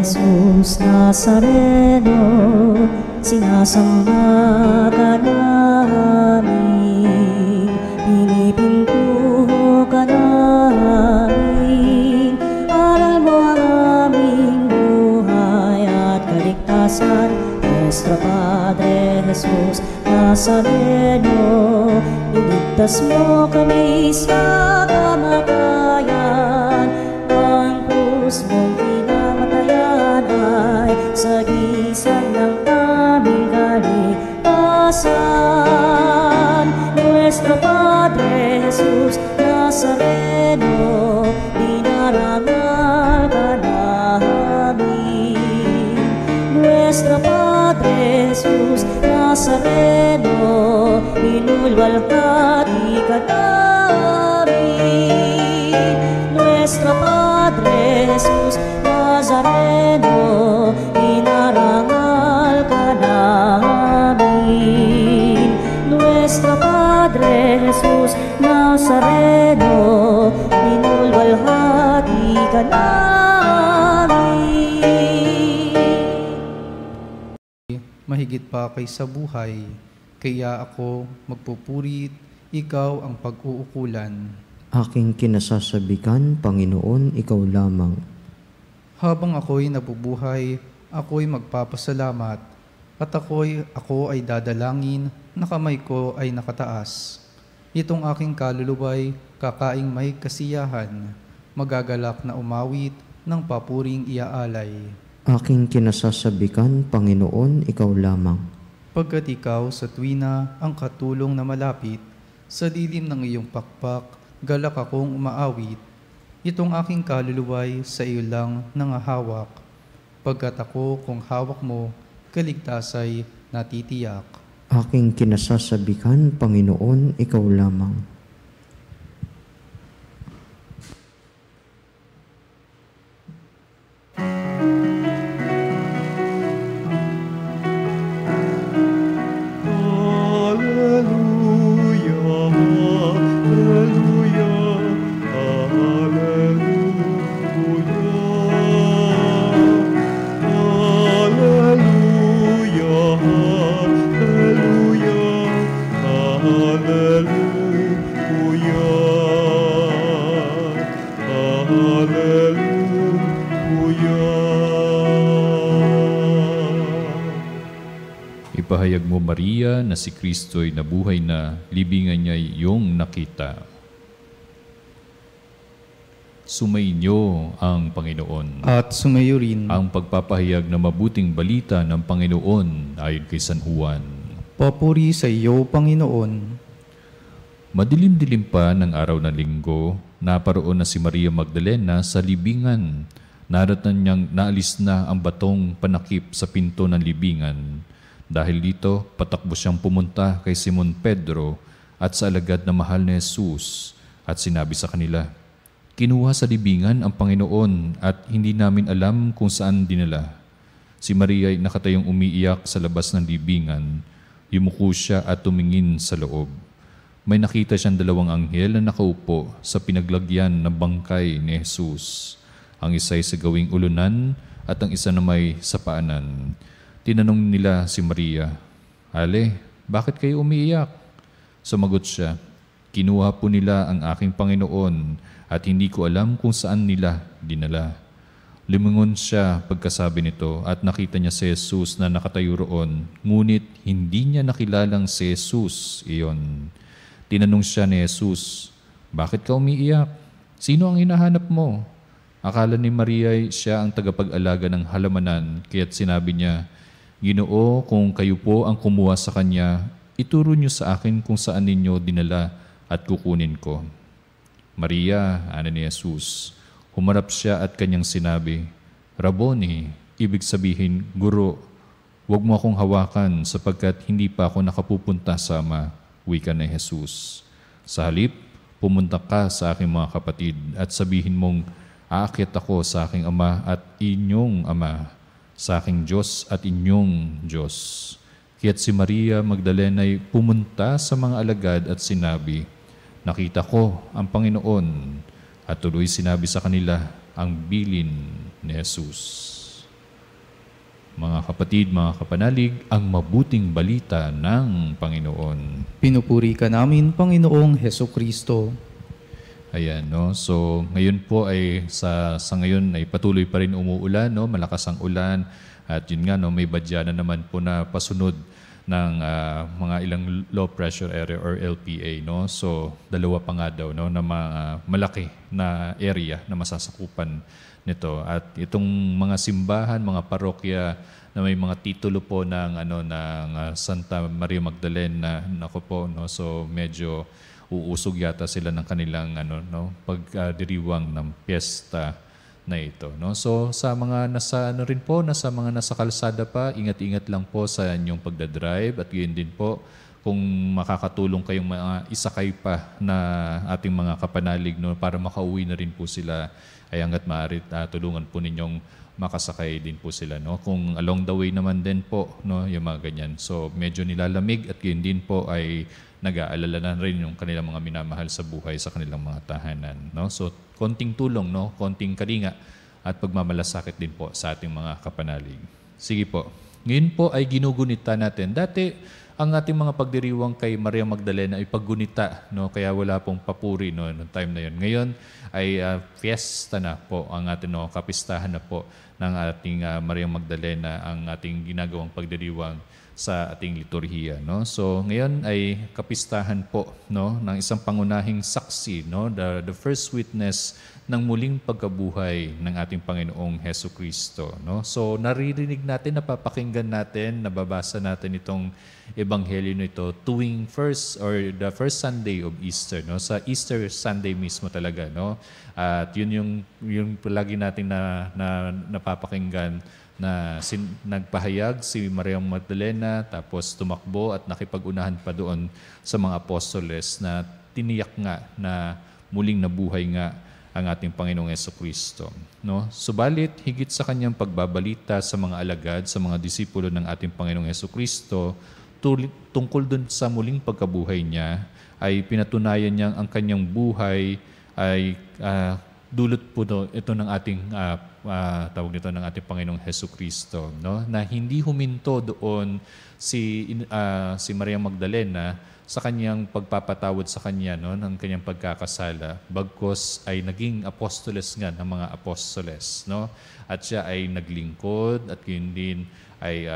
Jesus Nazareno, sinasamba ka namin, pinipintuho ka namin. Aral mo ang aming buhay at kaligtasan, Nuestro Padre Jesus Nazareno. Iligtas mo kami sa kamatayan, ang krus mong pinamatayan ay sagisag ng aming kaligtasan. Nuestro Padre Jesus Nazareno, dinarangal ka namin. Nuestro Padre Jesus Nazareno, inulwalhati ka namin. Nuestro Padre Jesus Nazareno, inarangal ka namin. Nuestro Padre Jesus Nazareno, inulwalhati ka namin. Mahigit pa kaysa buhay, kaya ako magpupurit, ikaw ang pag-uukulan. Aking kinasasabikan, Panginoon, ikaw lamang. Habang ako'y nabubuhay, ako'y magpapasalamat, at ako ay dadalangin na kamay ko ay nakataas. Itong aking kaluluway, kakaing may kasiyahan, magagalak na umawit ng papuring iaalay. Aking kinasasabikan, Panginoon, ikaw lamang. Pagkat ikaw sa tuwina ang katulong na malapit, sa dilim ng iyong pakpak, galak akong umaawit. Itong aking kaluluway sa iyo lang nangahawak. Pagkat ako kung hawak mo, kaligtasay natitiyak. Aking kinasasabikan, Panginoon, ikaw lamang. Ipahayag mo, Maria, na si Kristo'y nabuhay na, libingan niya'y iyong nakita. Sumainyo ang Panginoon. At sumayo rin Ang pagpapahayag na mabuting balita ng Panginoon ayon kay San Juan. papuri sa iyo, Panginoon. Madilim-dilim pa ng araw ng linggo, naparoon na si Maria Magdalena sa libingan. Naratan niyang naalis na ang batong panakip sa pinto ng libingan. Dahil dito, patakbo siyang pumunta kay Simon Pedro at sa alagad na mahal ni Jesus at sinabi sa kanila, "Kinuha sa libingan ang Panginoon at hindi namin alam kung saan dinala." Si Maria ay nakatayong umiiyak sa labas ng libingan. Yumuko siya at tumingin sa loob. May nakita siyang dalawang anghel na nakaupo sa pinaglagyan ng bangkay ni Jesus. Ang isa ay sa gawing ulunan at ang isa na may sa paanan. Tinanong nila si Maria, "Ale, bakit kayo umiiyak?" Sumagot siya, "Kinuha po nila ang aking Panginoon at hindi ko alam kung saan nila dinala." Lumingon siya pagkasabi nito at nakita niya si Jesus na nakatayo roon, ngunit hindi niya nakilalang si Jesus iyon. Tinanong siya ni Jesus, "Bakit ka umiiyak? Sino ang hinahanap mo?" Akala ni Maria siya ang tagapag-alaga ng halamanan, kaya't sinabi niya, "Ginoo, kung kayo po ang kumuha sa kanya, ituro niyo sa akin kung saan ninyo dinala at kukunin ko." "Maria," ano ni Jesus. Humarap siya at kanyang sinabi, "Rabboni," ibig sabihin, Guro, huwag mo akong hawakan sapagkat hindi pa ako nakapupunta sa Ama, wika ni Jesus. Sa halip, pumunta ka sa aking mga kapatid at sabihin mong, aakyat ako sa aking Ama at inyong Ama, sa aking Diyos at inyong Diyos. Kaya't si Maria Magdalena ay pumunta sa mga alagad at sinabi, "Nakita ko ang Panginoon," at tuloy sinabi sa kanila ang bilin ni Jesus. Mga kapatid, mga kapanalig, ang mabuting balita ng Panginoon. Pinupuri ka namin, Panginoong Heso Kristo. Ayan, no? So, ngayon po ay sa ngayon ay patuloy pa rin umuulan, no? Malakas ang ulan. At yun nga, no, may badya na naman po na pasunod ng mga ilang low pressure area or LPA, no? So, dalawa pa nga daw, no, na malaki na area na masasakupan nito. At itong mga simbahan, mga parokya na may mga titulo po ng Santa Maria Magdalena, nako po, no? So, medyo uusog yata sila ng kanilang pagdiriwang ng piyesta na ito, no? So sa mga nasa nasa kalsada pa, ingat-ingat lang po sa inyong pagdadrive at gayon din po kung makakatulong kayong mga isakay pa na ating mga kapanalig, no, para makauwi na rin po sila, ay hangga't maaari tulungan po ninyong makasakay din po sila, no? Kung along the way naman din po, no, yung mga ganyan. So medyo nilalamig at gayon din po ay nag-aalala na rin yung kanilang mga minamahal sa buhay sa kanilang mga tahanan, no? So konting tulong, no, konting kalinga at pagmamalasakit din po sa ating mga kapanalig. Sige po. Ngayon po ay ginugunita natin. Dati ang ating mga pagdiriwang kay Maria Magdalena ay paggunita, no? Kaya wala pong papuri, no, noong time na yun. Ngayon ay fiesta na po ang ating, no, kapistahan na po ng ating Maria Magdalena, ang ating ginagawang pagdiriwang sa ating liturhiya, no? So ngayon ay kapistahan po, no, ng isang pangunahing saksi, no, the first witness ng muling pagkabuhay ng ating Panginoong Heso Kristo, no? So naririnig natin, napapakinggan natin, nababasa natin itong ebanghelyo nito tuwing the first Sunday of Easter, no? Sa Easter Sunday mismo talaga, no? At yun yung palagi natin na napapakinggan na nagpahayag si Maria Magdalena, tapos tumakbo at nakipag-unahan pa doon sa mga apostoles na tiniyak nga na muling nabuhay nga ang ating Panginoong Jesucristo, no? Subalit, higit sa kanyang pagbabalita sa mga alagad, sa mga disipulo ng ating Panginoong Jesucristo, tungkol dun sa muling pagkabuhay niya, ay pinatunayan niyang ang kanyang buhay ay dulot po ito ng ating tawag nito ng ating Panginoong Jesucristo, no? Na hindi huminto doon si Maria Magdalena sa kanyang pagpapatawad sa kanya, no, ng kanyang pagkakasala, bagkus ay naging apostoles nga ng mga apostoles, no? At siya ay naglingkod at yun din ay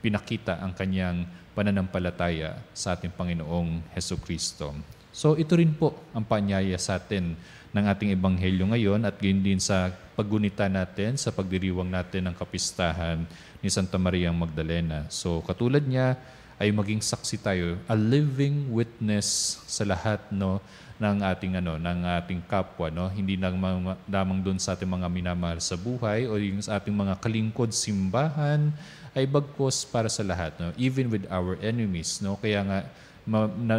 pinakita ang kanyang pananampalataya sa ating Panginoong Jesucristo. So ito rin po ang paanyaya sa atin ng ating ebanghelyo ngayon at gayon din sa paggunita natin, sa pagdiriwang natin ng kapistahan ni Santa Maria Magdalena. So katulad niya ay maging saksi tayo, a living witness sa lahat, no, ng ating kapwa, no? Hindi lamang doon sa ating mga minamahal sa buhay o yung sa ating mga kalingkod simbahan, ay bagkus para sa lahat, no? Even with our enemies, no? Kaya nga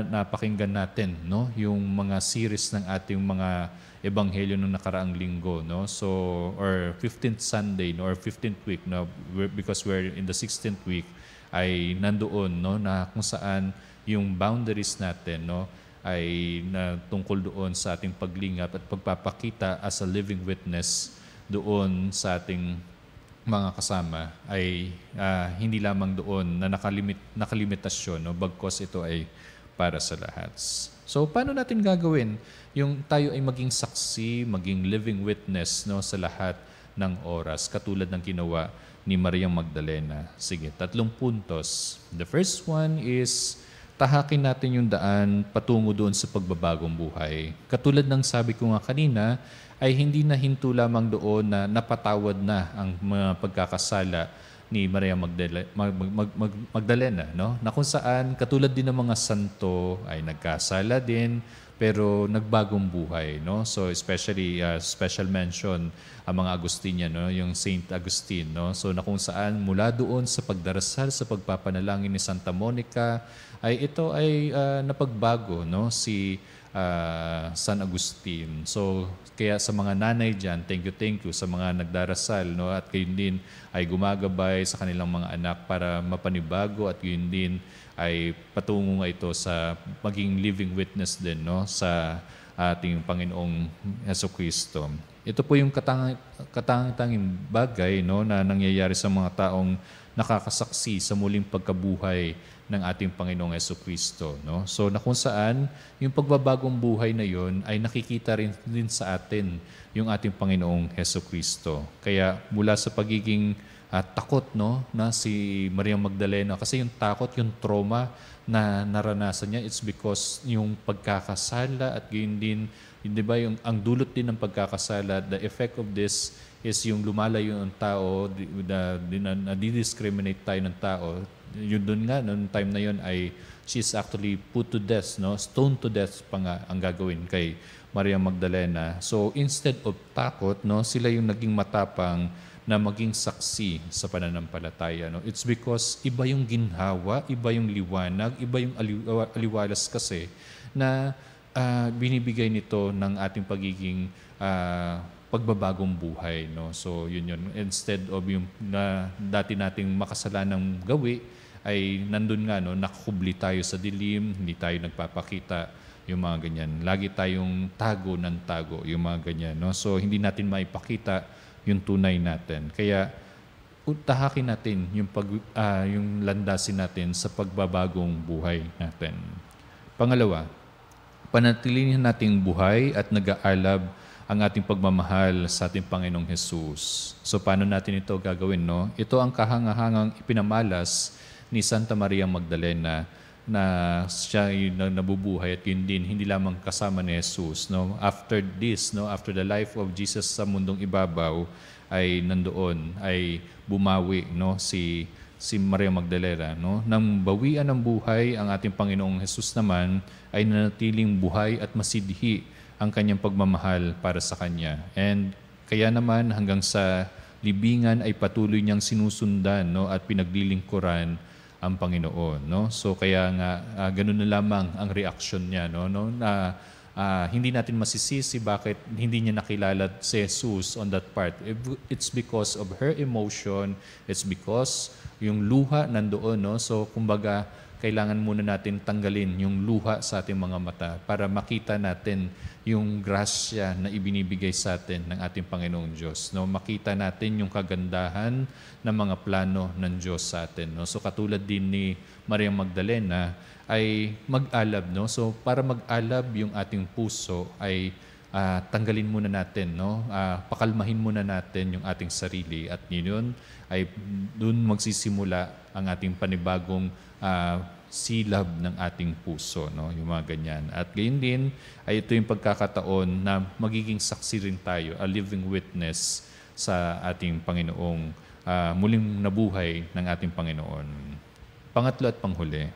napakinggan natin, no, yung mga series ng ating mga ebanghelyo nung nakaraang linggo, no? So or 15th Sunday, no, or 15th week, no, because we're in the 16th week, ay nandoon, no, na kung saan yung boundaries natin, no, ay tungkol doon sa ating paglingap at pagpapakita as a living witness doon sa ating mga kasama, ay hindi lamang doon na nakalimitasyon, no, bagkos ito ay para sa lahat. So paano natin gagawin yung tayo ay maging saksi, maging living witness, no, sa lahat ng oras, katulad ng ginawa ni Maria Magdalena? Sige, 3 puntos. The first one is tahakin natin yung daan patungo doon sa pagbabagong buhay. Katulad ng sabi ko nga kanina, ay hindi na hinto lamang doon na napatawad na ang mga pagkakasala ni Maria Magdalena, no? Na kung saan katulad din ng mga santo ay nagkasala din pero nagbagong buhay, no? So especially special mention ang mga Agustinian, no, yung Saint Agustin, no? So na kung saan mula doon sa pagdarasal, sa pagpapanalangin ni Santa Monica, ay ito ay napagbago, no, si San Agustin. So kaya sa mga nanay diyan, thank you sa mga nagdarasal, no, at gayon din ay gumagabay sa kanilang mga anak para mapanibago at gayon din ay patungo nga ito sa maging living witness din, no, sa ating Panginoong Hesukristo. Ito po yung katanging bagay, no, na nangyayari sa mga taong nakakasaksi sa muling pagkabuhay ng ating Panginoong Hesukristo. No? So na kung saan yung pagbabagong buhay na yon ay nakikita rin sa atin yung ating Panginoong Hesukristo. Kaya mula sa pagiging takot, no, na si Maria Magdalena, kasi yung takot, yung trauma na naranasan niya, it's because yung pagkakasala at gayon din, di ba, yung ang dulot din ng pagkakasala, the effect of this is yung lumalayo ng tao, na-discriminate tayo ng tao. Yun doon nga, noong time na yun ay she's actually put to death, no? Stoned to death pa nga ang gagawin kay Maria Magdalena. So instead of takot, no, sila yung naging matapang na maging saksi sa pananampalataya. No? It's because iba yung ginhawa, iba yung liwanag, iba yung aliwalas kasi na binibigay nito ng ating pagiging pagbabagong buhay. No? So yun. Instead of yung dati nating makasalanang gawi, ay nandun nga, no, nakakubli tayo sa dilim, hindi tayo nagpapakita, yung mga ganyan. Lagi tayong tago ng tago, yung mga ganyan. No? So hindi natin maipakita yung tunay natin. Kaya tahakin natin yung landasin natin sa pagbabagong buhay natin. Pangalawa, panatilihin nating buhay at nag-aalab ang ating pagmamahal sa ating Panginoong Jesus. So paano natin ito gagawin, no? Ito ang kahangahangang ipinamalas ni Santa Maria Magdalena na siya yung nabubuhay at yun din, hindi lamang kasama ni Jesus. No? After this, no, after the life of Jesus sa mundong ibabaw, ay nandoon, ay bumawi, no, si Maria Magdalena. No? Nang bawian ng buhay, ang ating Panginoong Jesus naman ay nanatiling buhay at masidhi ang kanyang pagmamahal para sa Kanya. And kaya naman hanggang sa libingan ay patuloy niyang sinusundan, no, at pinaglilingkuran ang Panginoon, no? So kaya nga ganun na lamang ang reaction niya, no, na hindi natin masisisi bakit hindi niya nakilala si Jesus on that part. It's because of her emotion, it's because yung luha nandoon, no? So kumbaga kailangan muna natin tanggalin yung luha sa ating mga mata para makita natin yung grasya na ibinibigay sa atin ng ating Panginoong Diyos. No? Makita natin yung kagandahan ng mga plano ng Diyos sa atin. No? So katulad din ni Maria Magdalena ay mag-alab. No? So para mag-alab yung ating puso ay tanggalin muna natin, no? Pakalmahin muna natin yung ating sarili at yun ay doon magsisimula ang ating panibagong silab ng ating puso, no? Yung mga ganyan. At gayon din ay ito yung pagkakataon na magiging saksi rin tayo, a living witness sa ating Panginoong muling nabuhay ng ating Panginoon. Pangatlo at panghuli,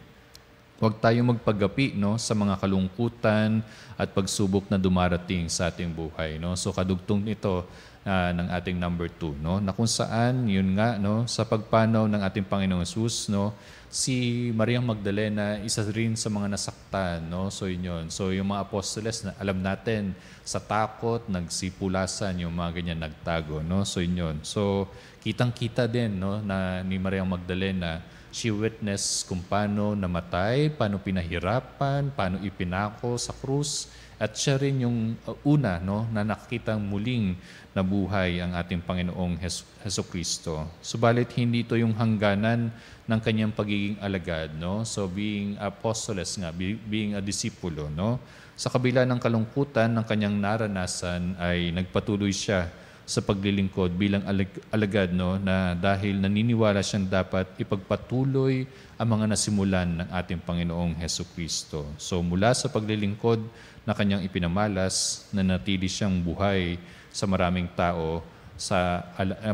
huwag tayong magpagapi, no, sa mga kalungkutan at pagsubok na dumarating sa ating buhay, no? So kadugtong nito ng ating number 2, no, na kung saan yun nga, no, sa pagpanaw ng ating Panginoong Jesus, no, si Maria Magdalena isa rin sa mga nasaktan, no? So yun. So yung mga apostoles na alam natin sa takot nagsipulasan, yung mga ganyan nagtago, no? So yun. So kitang-kita din, no, na ni Maria Magdalena, she witnessed kung paano namatay, paano pinahirapan, paano ipinako sa krus, at siya rin yung una, no, na nakitang muling nabuhay ang ating Panginoong Hesukristo. Subalit hindi ito yung hangganan ng kanyang pagiging alagad, no? So being apostoles nga, being a discipulo, no? Sa kabila ng kalungkutan ng kanyang naranasan ay nagpatuloy siya sa paglilingkod bilang alagad, no, na dahil naniniwala siyang dapat ipagpatuloy ang mga nasimulan ng ating Panginoong Hesukristo. So mula sa paglilingkod na kanyang ipinamalas, nanatili siyang buhay sa maraming tao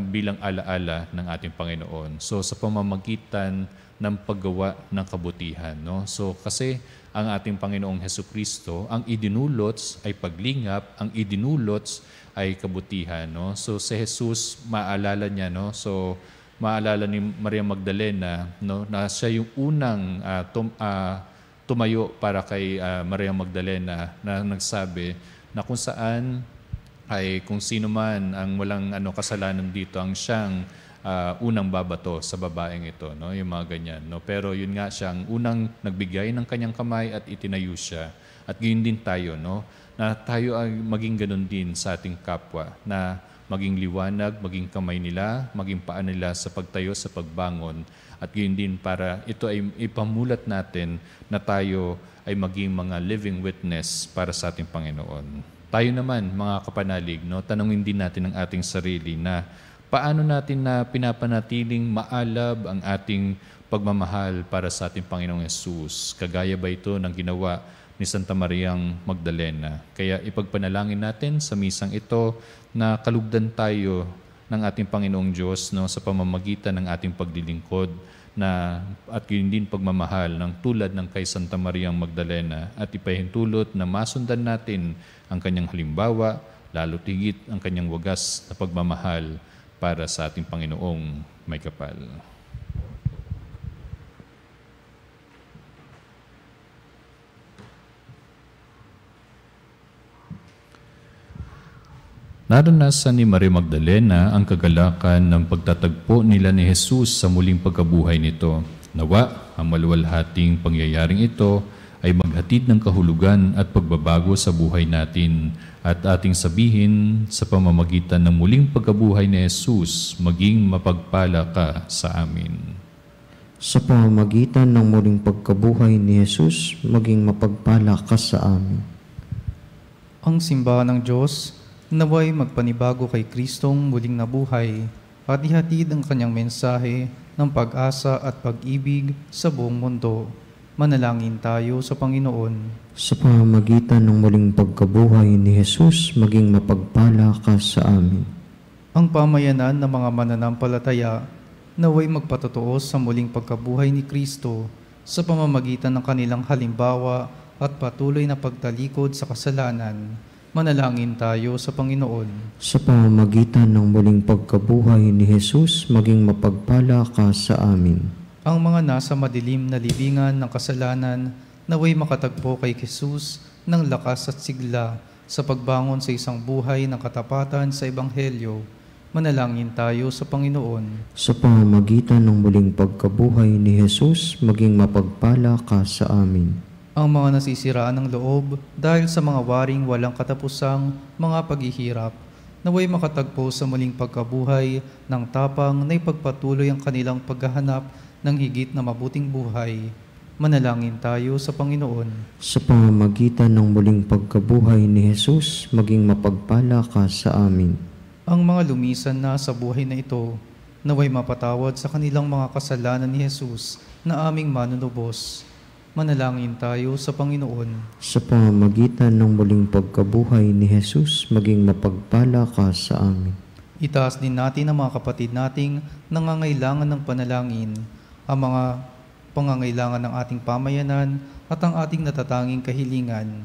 bilang alaala ng ating Panginoon. So sa pamamagitan ng paggawa ng kabutihan, no? So kasi ang ating Panginoong Hesukristo, ang idinulots ay paglingap, ang idinulots ay kabutihan, no? So si Jesus, maalala niya, no? So maalala ni Maria Magdalena, no, na siya yung unang tumayo para kay Maria Magdalena na nagsabi na kung saan ay kung sino man ang walang kasalanan dito ang siyang unang babato sa babaeng ito, no? Yung mga ganyan, no? Pero yun nga siya ang unang nagbigay ng kanyang kamay at itinayo siya. At gayon din tayo, no? Na tayo ay maging ganun din sa ating kapwa, na maging liwanag, maging kamay nila, maging paa nila sa pagtayo, sa pagbangon. At gayon din para ito ay ipamulat natin na tayo ay maging mga living witness para sa ating Panginoon. Tayo naman, mga kapanalig, no? Tanungin din natin ang ating sarili na paano natin na pinapanatiling maalab ang ating pagmamahal para sa ating Panginoong Yesus? Kagaya ba ito ng ginawa ni Santa Mariang Magdalena? Kaya ipagpanalangin natin sa misang ito na kalugdan tayo ng ating Panginoong Diyos, no, sa pamamagitan ng ating paglilingkod at yun din pagmamahal ng tulad ng kay Santa Mariang Magdalena, at ipahintulot na masundan natin ang kanyang halimbawa, lalo tigit ang kanyang wagas na pagmamahal para sa ating Panginoong may kapal. Naranasan ni Maria Magdalena ang kagalakan ng pagtatagpo nila ni Jesus sa muling pagkabuhay nito. Nawa, ang maluwalhating pangyayaring ito ay maghatid ng kahulugan at pagbabago sa buhay natin, at ating sabihin sa pamamagitan ng muling pagkabuhay ni Jesus, maging mapagpala ka sa amin. Sa pamamagitan ng muling pagkabuhay ni Jesus, maging mapagpala ka sa amin. Ang simbahan ng Diyos, naway magpanibago kay Kristong muling nabuhay at ihatid ang kanyang mensahe ng pag-asa at pag-ibig sa buong mundo. Manalangin tayo sa Panginoon. Sa pamamagitan ng muling pagkabuhay ni Jesus, maging mapagpala ka sa amin. Ang pamayanan ng mga mananampalataya naway magpatotoo sa muling pagkabuhay ni Kristo sa pamamagitan ng kanilang halimbawa at patuloy na pagtalikod sa kasalanan. Manalangin tayo sa Panginoon. Sa pamamagitan ng muling pagkabuhay ni Jesus, maging mapagpala ka sa amin. Ang mga nasa madilim na libingan ng kasalanan naway makatagpo kay Jesus ng lakas at sigla sa pagbangon sa isang buhay ng katapatan sa Ebanghelyo. Manalangin tayo sa Panginoon. Sa pamamagitan ng muling pagkabuhay ni Jesus, maging mapagpala ka sa amin. Ang mga nasisiraan ng loob dahil sa mga waring walang katapusang mga paghihirap, naway makatagpo sa muling pagkabuhay ng tapang na ipagpatuloy ang kanilang paghahanap ng higit na mabuting buhay. Manalangin tayo sa Panginoon. Sa pamamagitan ng muling pagkabuhay ni Jesus, maging mapagpala ka sa amin. Ang mga lumisan na sa buhay na ito, naway mapatawad sa kanilang mga kasalanan ni Jesus na aming manunubos. Manalangin tayo sa Panginoon. Sa pamamagitan ng muling pagkabuhay ni Jesus, maging mapagpala ka sa amin. Itaas din natin ang mga kapatid nating nangangailangan ng panalangin, ang mga pangangailangan ng ating pamayanan at ang ating natatanging kahilingan.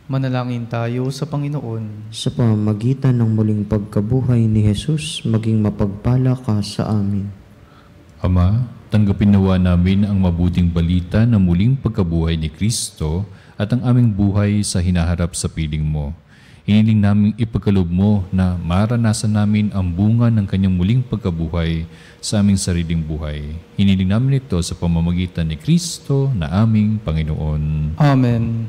Manalangin tayo sa Panginoon. Sa pamamagitan ng muling pagkabuhay ni Jesus, maging mapagpala ka sa amin. Ama, tanggapin nawa namin ang mabuting balita na muling pagkabuhay ni Kristo at ang aming buhay sa hinaharap sa piling mo. Hiniling namin ipagkaloob mo na maranasan namin ang bunga ng kanyang muling pagkabuhay sa aming sariling buhay. Hiniling namin ito sa pamamagitan ni Kristo na aming Panginoon. Amen.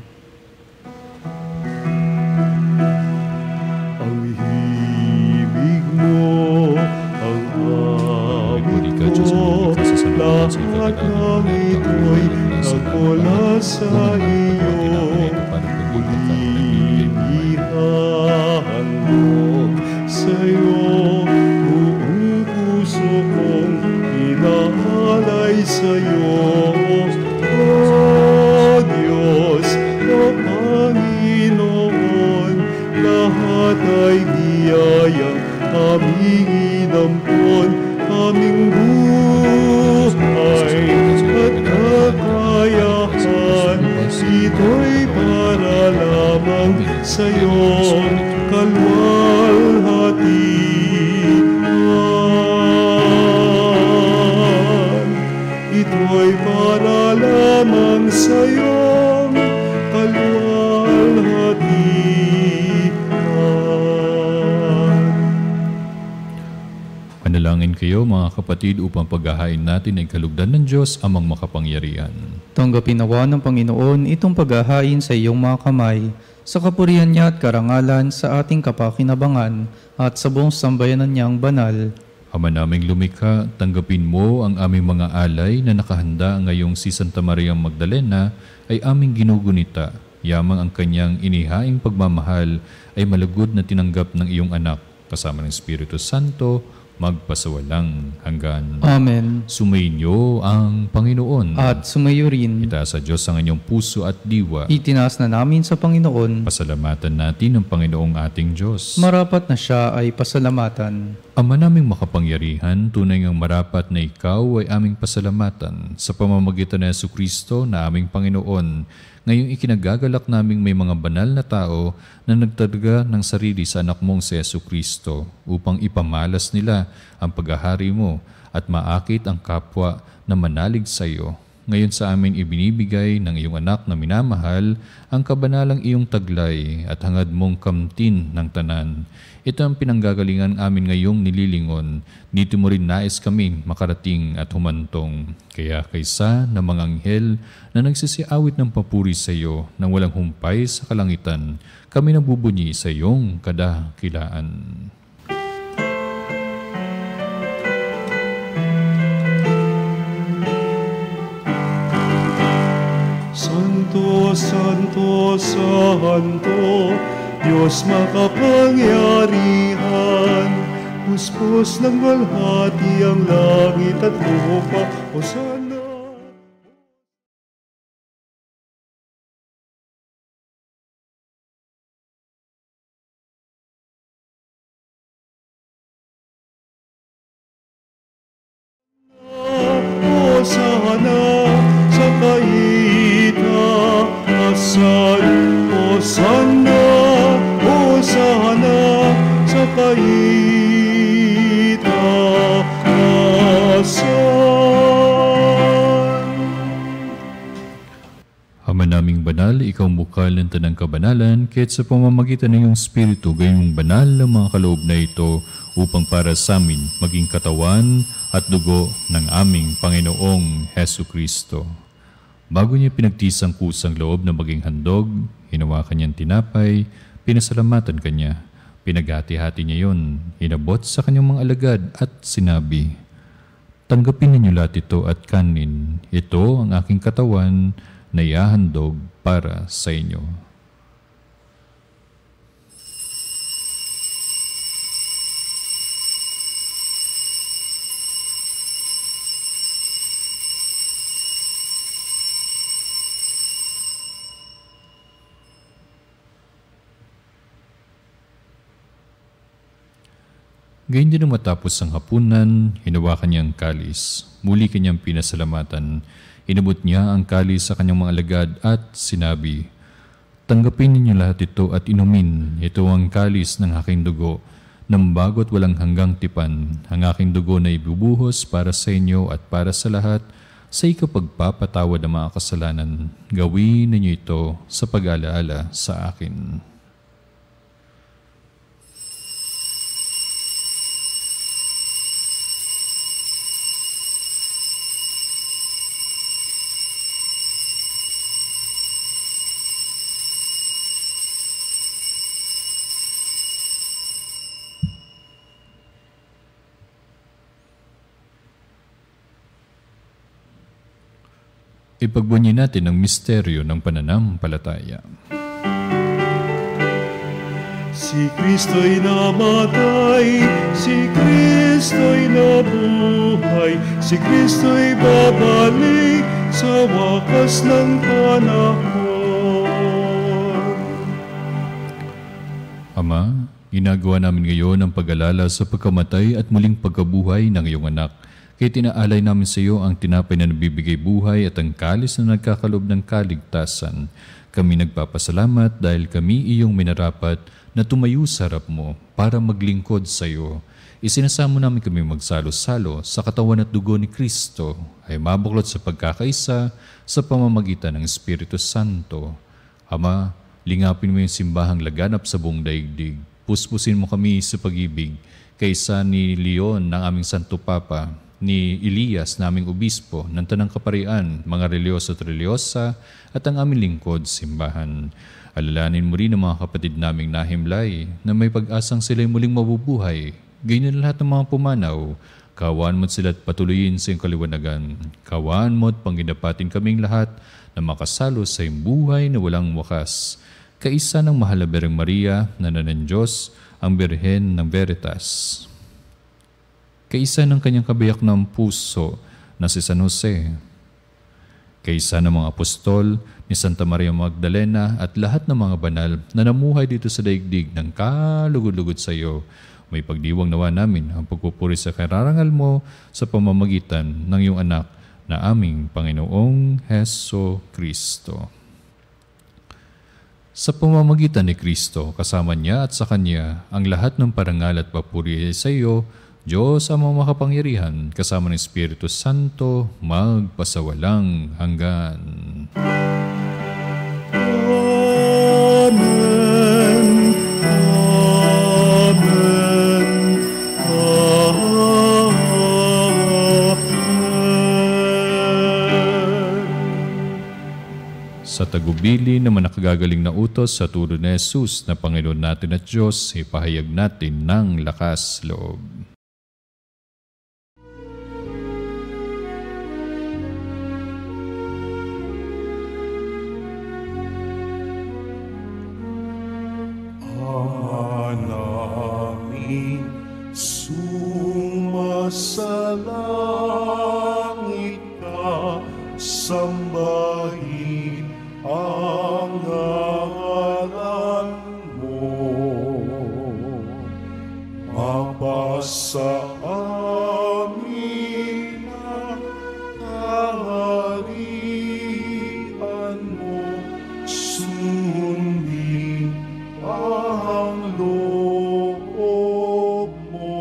Ang himig mo, ang awit mo, lahat ng ito'y nagmula sa iyo. Inihandog sa'yo, buong puso kong inaalay sa'yo. O Diyos, o Panginoon, lahat ay biyayang aming inampon, aming buhay at kakayahan. Ito'y para lamang sa'yo, kalwalhatian. Ito'y para lamang sa'yo, kalwalhatian. Manalangin kayo mga kapatid upang paghahain natin ay kalugdan ng Diyos amang makapangyarihan. Tanggapin nawa ng Panginoon itong paghahain sa iyong mga kamay, sa kapurihan niya at karangalan sa ating kapakinabangan at sa buong sambayanan niyang banal. Ama naming lumikha, tanggapin mo ang aming mga alay na nakahanda ngayong si Santa Maria Magdalena ay aming ginugunita. Yamang ang kanyang inihaing pagmamahal ay malugod na tinanggap ng iyong anak, kasama ng Espiritu Santo, magpasawalang hanggan. Amen. Sumainyo ang Panginoon. At sumayo rin. Itaas sa Diyos ang inyong puso at diwa. Itinaas na namin sa Panginoon. Pasalamatan natin ang Panginoong ating Diyos. Marapat na siya ay pasalamatan. Ama naming makapangyarihan, tunay ngang marapat na ikaw ay aming pasalamatan sa pamamagitan ng Jesucristo na aming Panginoon. Ngayong ikinagagalak naming may mga banal na tao na nagtalaga ng sarili sa anak mong si Jesucristo upang ipamalas nila ang paghahari mo at maakit ang kapwa na manalig sa iyo. Ngayon sa amin ibinibigay ng iyong anak na minamahal ang kabanalang iyong taglay at hangad mong kamtin ng tanan. Ito ang pinanggagalingan amin ngayong nililingon. Dito mo rin nais kami makarating at humantong. Kaya kaysa ng mga anghel na nagsisiawit ng papuri sa iyo nang walang humpay sa kalangitan, kami nabubunyi sa iyong kadakilaan. Santo, Santo, Santo, Diyos makapangyarihan, puspos ng walhati ang langit at lupa, Hosanna. Hosanna sa kaitaasan, Hosanna, Hosanna sa kaitaasan. Ama naming banal, ikaw bukal ng tanang kabanalan, kaya't sa pamamagitan ng iyong Espiritu, gayong banal ng mga kaloob na ito upang para sa amin maging katawan at dugo ng aming Panginoong Jesucristo. Bago niya pinagtisang kusang loob na maging handog, hinawakan niyang tinapay, pinasalamatan kanya. Pinaghati-hati niya yon, hinabot sa kanyang mga alagad at sinabi, "Tanggapin ninyo lahat ito at kanin. Ito ang aking katawan na ihahandog para sa inyo." Gayun din nang matapos ang hapunan, hinawakan niya ang kalis. Muli kanyang pinasalamatan. Inabot niya ang kalis sa kanyang mga alagad at sinabi, "Tanggapin ninyo lahat ito at inumin. Ito ang kalis ng aking dugo, ng bago't walang hanggang tipan. Ang aking dugo na ibubuhos para sa inyo at para sa lahat sa ikapagpapatawad ng mga kasalanan. Gawin ninyo ito sa pag-alaala sa akin." Ipagbunyi natin ang misteryo ng pananampalataya. Si Kristo'y namatay, si Kristo'y nabuhay, si Kristo'y babalik sa wakas ng panahon. Ama, ginagawa namin ngayon ang pag-alala sa pagkamatay at muling pagkabuhay ng iyong anak. Kaya tinaalay namin sa iyo ang tinapay na nabibigay buhay at ang kalis na nagkakalob ng kaligtasan. Kami nagpapasalamat dahil kami iyong minarapat na tumayo sa harap mo para maglingkod sa iyo. Isinasamo namin kami magsalo-salo sa katawan at dugo ni Kristo ay mabuklod sa pagkakaisa sa pamamagitan ng Espiritu Santo. Ama, lingapin mo yung simbahang laganap sa buong daigdig. Puspusin mo kami sa pag-ibig. kaysa ni Leon ng aming Santo Papa, ni Elias na aming obispo, ng Tanang Kaparian, mga relyoso at relyosa, at ang aming lingkod, simbahan. Alalanin mo rin ang mga kapatid naming nahimlay na may pag-asang sila'y muling mabubuhay. Ganyan lahat ng mga pumanaw. Kawaan mo't sila't patuloyin sa iyong kaliwanagan. Kawaan mo't panginapatin kaming lahat na makasalo sa iyong buhay na walang wakas. Kaisa ng mahal na Birheng Maria, Nana ng Diyos, ang Birhen ng Veritas. Kaisa ng kanyang kabiyak ng puso na si San Jose. Kaisa ng mga apostol ni Santa Maria Magdalena at lahat ng mga banal na namuhay dito sa daigdig ng kalugod-lugod sa iyo. May pagdiwang nawa namin ang pagpupuri sa kararangal mo sa pamamagitan ng iyong anak na aming Panginoong Heso Kristo. Sa pamamagitan ni Kristo, kasama niya at sa Kanya, ang lahat ng parangal at papuri ay sa iyo, Diyos Amang makapangyarihan, kasama ng Espiritu Santo, magpasawalang hanggan. Amen. Amen. Sa tagubili na manakagagaling na utos sa turo ni Jesus na Panginoon natin at Diyos, ipahayag natin ng lakas loob. Namin sumasalangit ka, sambahin ang ngalan mo. Mapasa amin ang kaharian mo, sundin ang loob mo.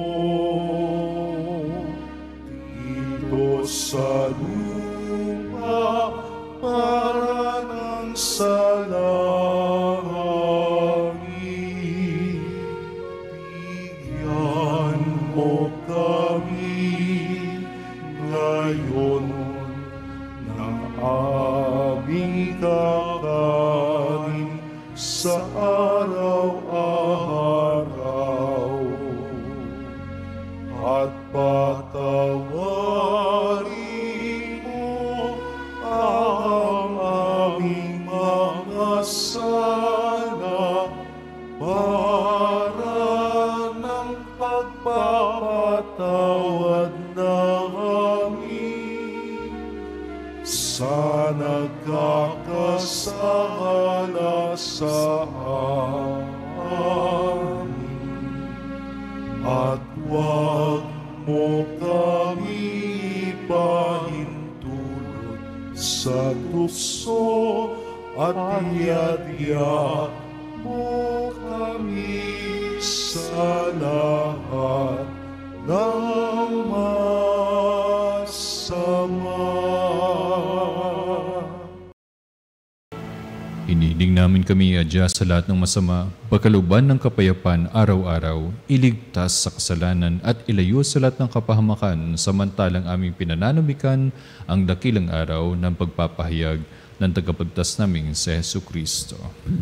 Dito sa lupa para ng sa langit, bigyan mo kami ngayon ng aming kakanin sa araw-araw, at patawarin mo ang aming mga sala para ng pagpapatawad namin sa nagkakasala sa amin, at huwag mo kami pahintulot sa tukso, at iadya mo kami sa lahat ng masama. Hinihiling namin kami iadya sa lahat ng masama, pagkalooban ng kapayapaan araw-araw, iligtas sa kasalanan at ilayo sa lahat ng kapahamakan, samantalang aming pinananumbikan ang dakilang araw ng pagpapahayag ng tagapagtas naming si Hesu Kristo.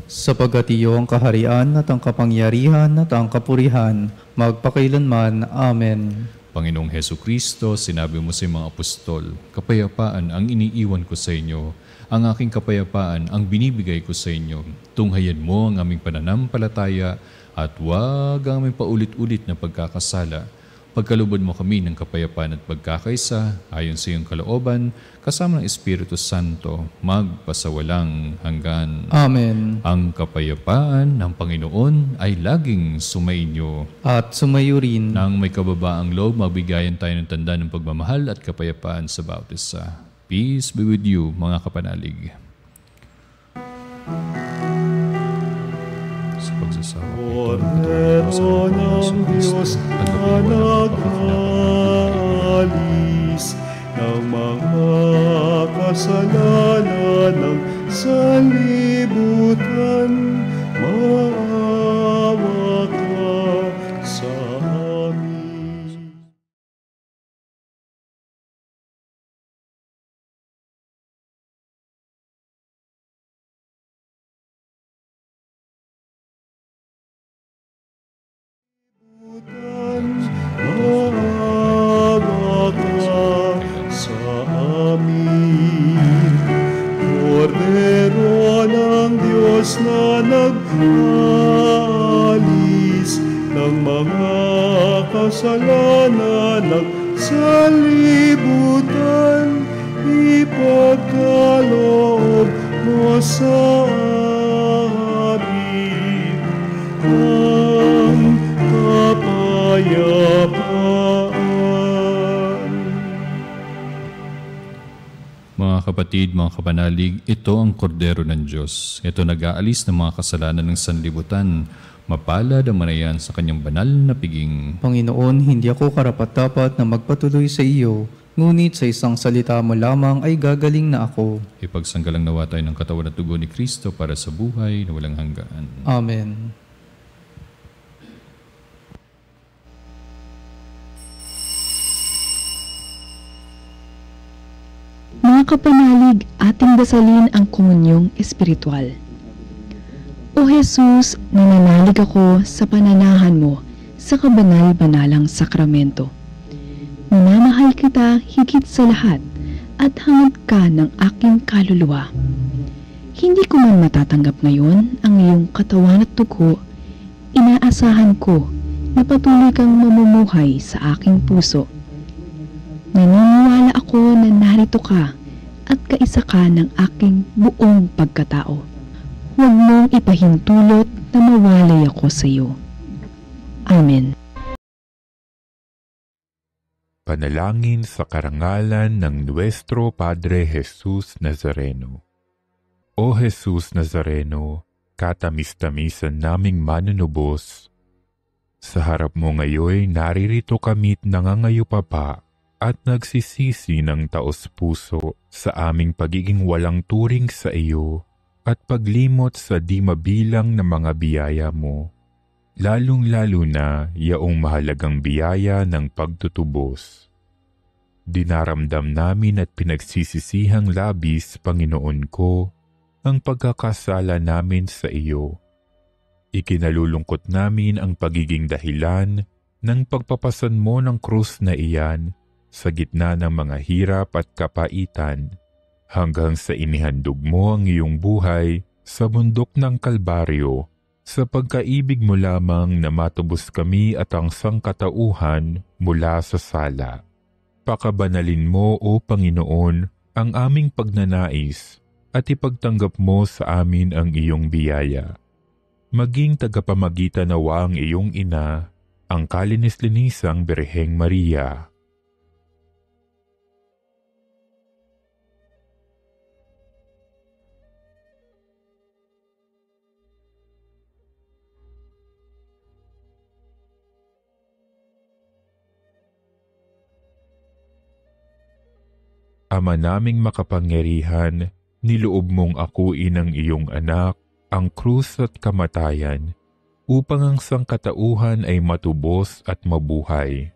Sapagat iyo ang kaharian at ang kapangyarihan at ang kapurihan, magpakailanman. Amen. Panginoong Hesu Kristo, sinabi mo sa mga apostol, kapayapaan ang iniiwan ko sa inyo, ang aking kapayapaan ang binibigay ko sa inyo. Tunghayan mo ang aming pananampalataya at huwag ang aming paulit-ulit na pagkakasala. Pagkalubod mo kami ng kapayapaan at pagkakaisa, ayon sa iyong kalooban, kasama ng Espiritu Santo, magpasawalang hanggan. Amen. Ang kapayapaan ng Panginoon ay laging sumainyo. At sumayo rin. Nang may kababaang loob, mabigayan tayo ng tanda ng pagmamahal at kapayapaan sa bawat isa. Peace be with you, mga kapanalig. Sa pagsasawa Kordero ng Diyos na nag-alis ng mga kasalanan ng sanlibutan, maawa ka sa amin. panganak sa libutan, ipagkaloob mo sa amin ang kapayapaan. Mga kapatid, mga kapanalig, ito ang kordero ng Diyos. Ito nag-aalis ng mga kasalanan ng sanlibutan. Mapalad ang manayan sa kanyang banal na piging. Panginoon, hindi ako karapat-dapat na magpatuloy sa iyo, ngunit sa isang salita mo lamang ay gagaling na ako. Ipagsanggalang nawa tayo ng katawan at dugo ni Kristo para sa buhay na walang hanggan. Amen. Mga kapanalig, ating dasalin ang komunyong espiritual. O Jesus, nananalig ako sa pananahan mo sa kabanal-banalang sakramento. Minamahal kita higit sa lahat at hangad ka ng aking kaluluwa. Hindi ko man matatanggap ngayon ang iyong katawan at dugo, inaasahan ko na patuloy kang mamumuhay sa aking puso. Naniniwala ako na narito ka at kaisa ka ng aking buong pagkatao. Huwag mong ipahintulot na mawalay ako sa iyo. Amen. Panalangin sa karangalan ng Nuestro Padre Jesus Nazareno. O Jesus Nazareno, katamis-tamisan naming manunubos, sa harap mo ngayoy naririto kami't nangangayupapa at nagsisisi ng taos-puso sa aming pagiging walang turing sa iyo at paglimot sa di mabilang na mga biyaya mo, lalong-lalo na yaong mahalagang biyaya ng pagtutubos. Dinaramdam namin at pinagsisisihang labis, Panginoon ko, ang pagkakasala namin sa iyo. Ikinalulungkot namin ang pagiging dahilan ng pagpapasan mo ng krus na iyan sa gitna ng mga hirap at kapaitan, hanggang sa inihandog mo ang iyong buhay sa bundok ng Kalbaryo, sa pagkaibig mo lamang na matubos kami at ang sangkatauhan mula sa sala. Pakabanalin mo, O Panginoon, ang aming pagnanais at ipagtanggap mo sa amin ang iyong biyaya. Maging tagapamagitan nawa ang iyong ina, ang kalinis-linisang Birheng Maria. Ama naming makapangyarihan, niloob mong akuin ang iyong anak, ang krus at kamatayan, upang ang sangkatauhan ay matubos at mabuhay.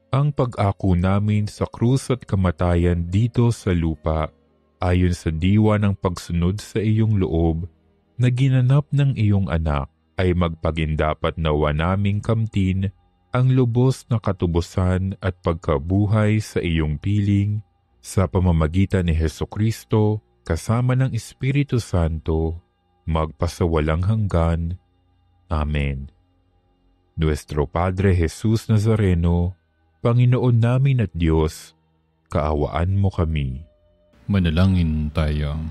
Ang pag-ako namin sa krus at kamatayan dito sa lupa, ayon sa diwa ng pagsunod sa iyong loob, na ginanap ng iyong anak, ay magpagindapat nawa naming kamtin ang lubos na katubusan at pagkabuhay sa iyong piling, sa pamamagitan ni Hesukristo, kasama ng Espiritu Santo, magpasawalang hanggan. Amen. Nuestro Padre Jesus Nazareno, Panginoon namin at Diyos, kaawaan mo kami. Manalangin tayo.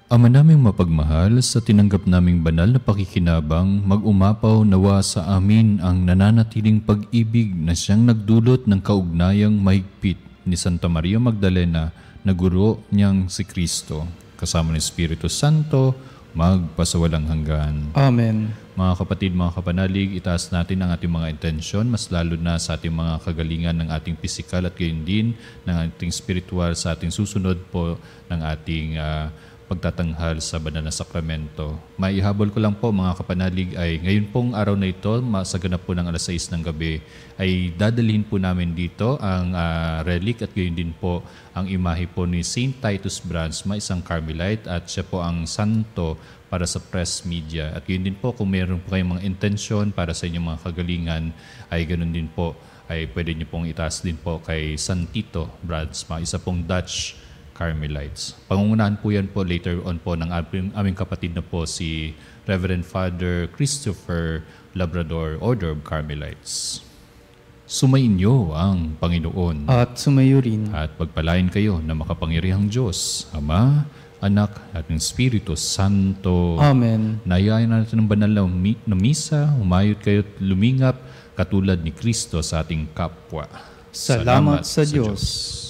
Ama naming mapagmahal, sa tinanggap naming banal na pakikinabang, mag-umapaw nawa sa amin ang nananatiling pag-ibig na siyang nagdulot ng kaugnayang mahigpit ni Santa Maria Magdalena na guro niyang si Kristo. Kasama ng Espiritu Santo, magpasawalang hanggan. Amen. Mga kapatid, mga kapanalig, itaas natin ang ating mga intensyon, mas lalo na sa ating mga kagalingan ng ating pisikal at gayon din ng ating spiritual sa ating susunod po ng ating pagtatanghal sa banal na sakramento. Maihabol ko lang po mga kapanalig ay ngayon pong araw na ito, sa ganap po ng 6:00 ng gabi, ay dadalhin po namin dito ang relic at gayon din po ang imahe po ni St. Titus Bransma, isang Carmelite, at siya po ang santo para sa press media. At gayon din po kung mayroon po kayong mga intensyon para sa inyong mga kagalingan, ay ganoon din po ay pwede niyo pong itaas din po kay San Tito Bransma, isa pong Dutch Carmelites. Pangungunahan po yan po later on po ng aming kapatid na po si Reverend Father Christopher Labrador Order of Carmelites. Sumainyo ang Panginoon At sumayo rin. at pagpalain kayo na makapangyarihang Diyos, Ama, Anak at ng Espiritu Santo. Amen. Nayayain natin ng banal na misa, humayot kayo at lumingap katulad ni Kristo sa ating kapwa. Salamat sa Diyos.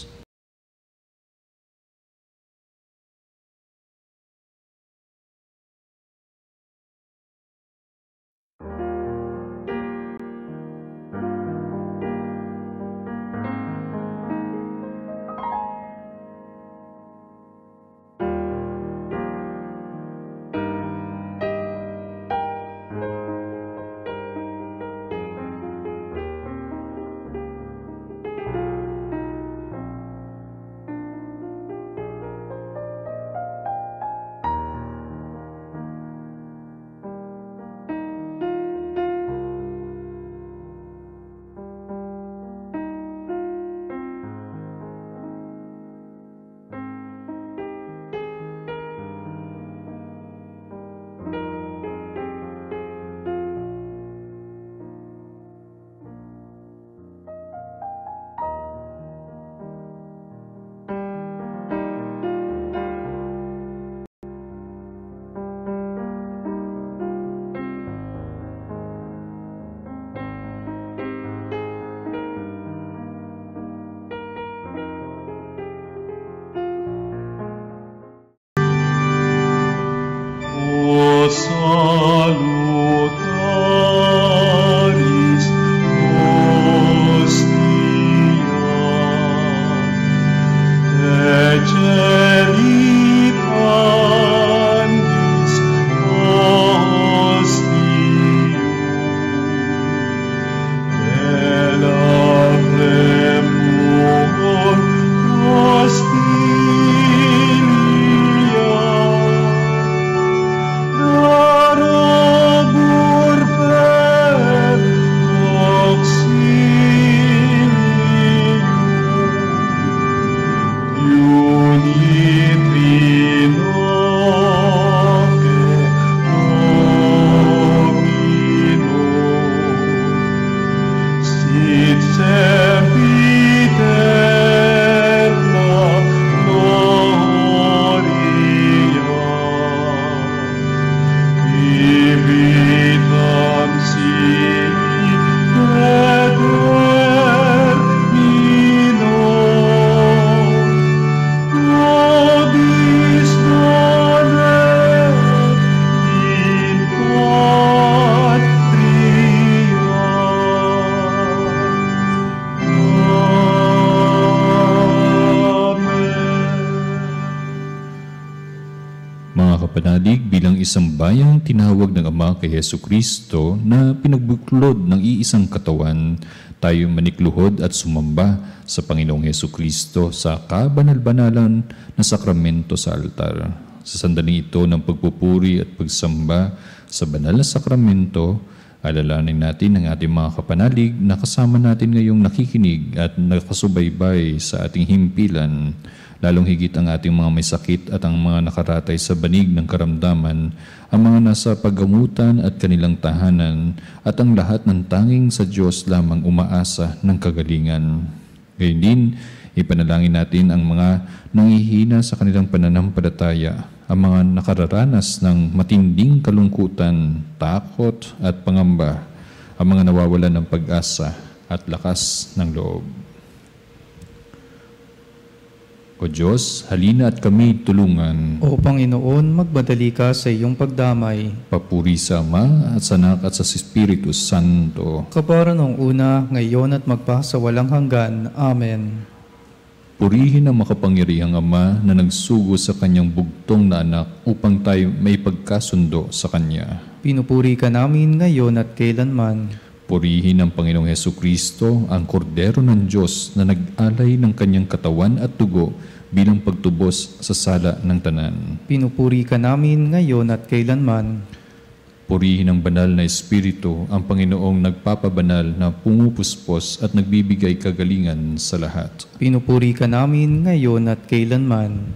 O salutaris hostia, ecelitanis hostium, elabremur hostilia, darabur per auxilium, unitri noce Domino, sit sempiterna gloria, vitam sibi termino, nobis donet in patria. Amen. Mga kapanalig, bilang isang bayang tinawag ng Ama kay Hesu Kristo na pinagbuklod ng iisang katawan, tayo manikluhod at sumamba sa Panginoong Hesu Kristo sa kabanal-banalan na sakramento sa altar. Sa sandaling ito ng pagpupuri at pagsamba sa banal na sakramento, alalahanin natin ang ating mga kapanalig na kasama natin ngayong nakikinig at nakasubaybay sa ating himpilan. Lalong higit ang ating mga may sakit at ang mga nakaratay sa banig ng karamdaman, ang mga nasa paggamutan at kanilang tahanan, at ang lahat ng tanging sa Diyos lamang umaasa ng kagalingan. Gayon din, ipanalangin natin ang mga nangihina sa kanilang pananampalataya, ang mga nakararanas ng matinding kalungkutan, takot at pangamba, ang mga nawawalan ng pag-asa at lakas ng loob. O Diyos, halina at kami tulungan. O Panginoon, magmadali ka sa iyong pagdamay. Papuri sa Ama at sa Anak at sa Espiritu Santo. Kapara nung una, ngayon at magpasawalang hanggan. Amen. Purihin ang makapangyarihang Ama na nagsugo sa kanyang bugtong na anak upang tayo may pagkasundo sa Kanya. Pinupuri ka namin ngayon at kailanman. Purihin ang Panginoong Hesu Kristo, ang kordero ng Diyos na nag-alay ng kanyang katawan at dugo bilang pagtubos sa sala ng tanan. Pinupuri ka namin ngayon at kailanman. Purihin ang banal na Espiritu, ang Panginoong nagpapabanal na pumupuspos at nagbibigay kagalingan sa lahat. Pinupuri ka namin ngayon at kailanman.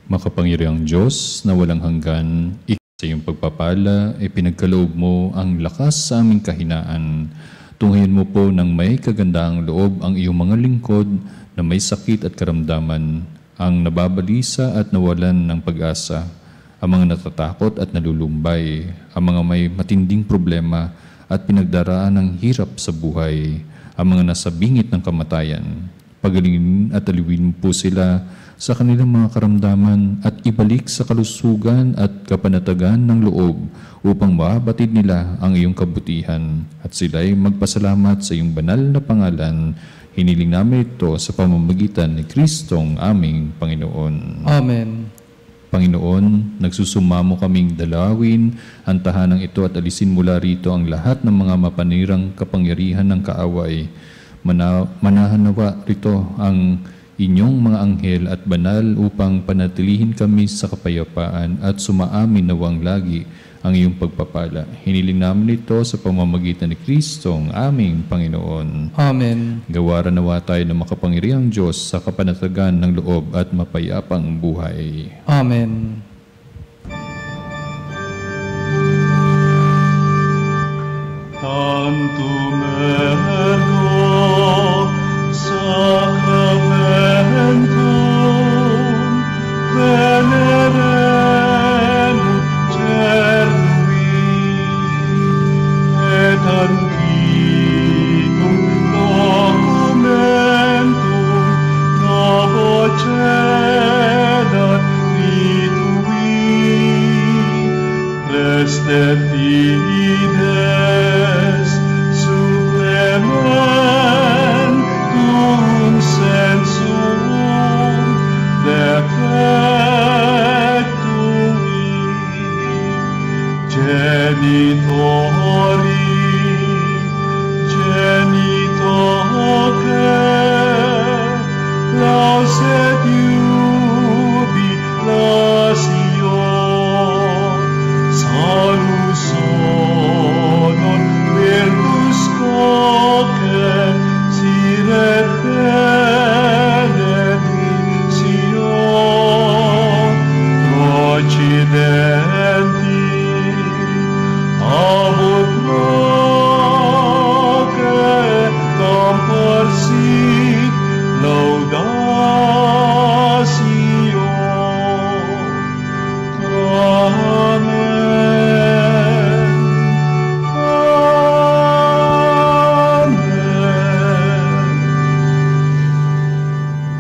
Makapangyarihang Diyos na walang hanggan, sa iyong pagpapala ay pinagkaloob mo ang lakas sa aming kahinaan. Tunghayan mo po ng may kagandaang loob ang iyong mga lingkod na may sakit at karamdaman, ang nababalisa at nawalan ng pag-asa, ang mga natatakot at nalulumbay, ang mga may matinding problema at pinagdaraan ng hirap sa buhay, ang mga nasa bingit ng kamatayan. Pagalingin at aliwin po sila sa kanilang mga karamdaman at ibalik sa kalusugan at kapanatagan ng loob upang mabatid nila ang iyong kabutihan at sila'y magpasalamat sa iyong banal na pangalan. Hiniling namin ito sa pamamagitan ni Kristong aming Panginoon. Amen. Panginoon, nagsusumamo kaming dalawin ang tahanang ito at alisin mula rito ang lahat ng mga mapanirang kapangyarihan ng kaaway. Manahan nawa rito ang inyong mga anghel at banal upang panatilihin kami sa kapayapaan at sumaamin nawang lagi ang iyong pagpapala. Hiniling namin ito sa pamamagitan ni Kristong aming Panginoon. Amen. Gawaran nawa tayo ng makapangyarihang Diyos sa kapanatagan ng loob at mapayapang buhay. Amen. Tantum ergo sacramentum veneremur cernui et antiquum documentum novo cedat ritui restet fides supplementum sensum defectui genitori genitoque lauset jubilatio salus honor virtus coque siret benedictio procidenti abut noque comporsit laudatio. Amen.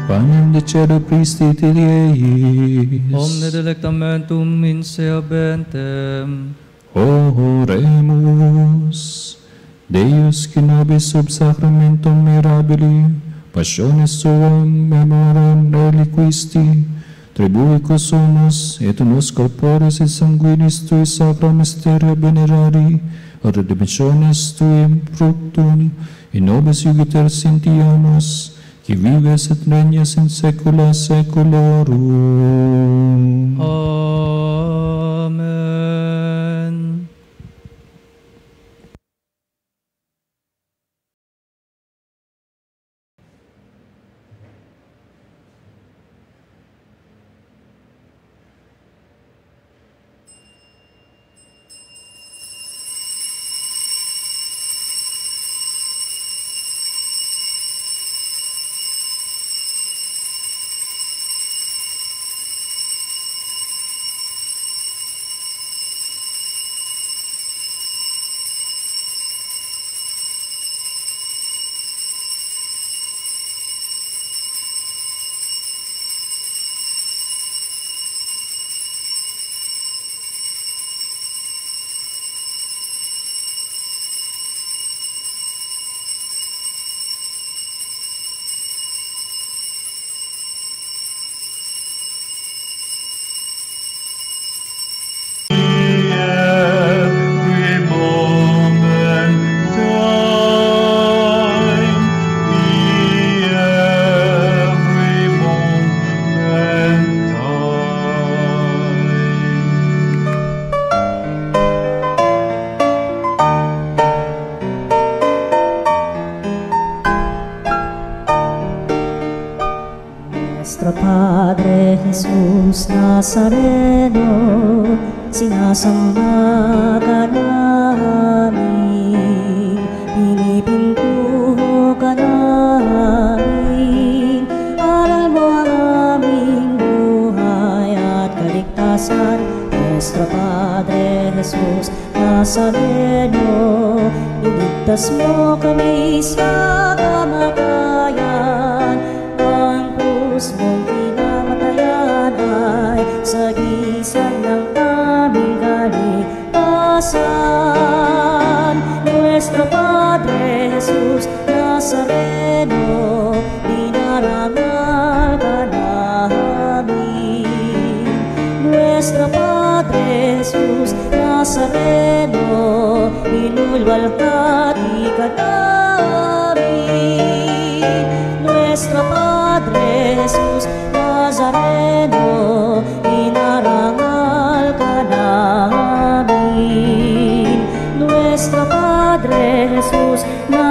Panem Dicere Christi Tiliis. Omne delectamentum in sea bentem. Oremus. Deus qui nobis sub sacramentum mirabili, passiones suam memoram reliquisti, tribuico sumus, et unus corporis et sanguinis tui sacra mysteria venerari, redemptionis tui fructum, in nobis iugiter sentiamus, qui vives et regnas in saecula saeculorum. Amen. Nuestro Padre Jesus Nazareno, sinasamba ka namin, pinipintuho ka namin, aral mo ang aming buhay at kaligtasan. Nuestro Padre Jesus Nazareno, iligtas mo kami sa kamatayan. Ang krus mong pinamatayan ay sagisag ng aming kaligtasan. Nuestro Padre Jesus Nazareno, dinarangal ka namin. Nuestro Padre Jesus Nazareno, inulwalhati ka namin. Nuestro Padre Jesus Nazareno, inarangal ka namin. Nuestro Padre Jesus Nazareno,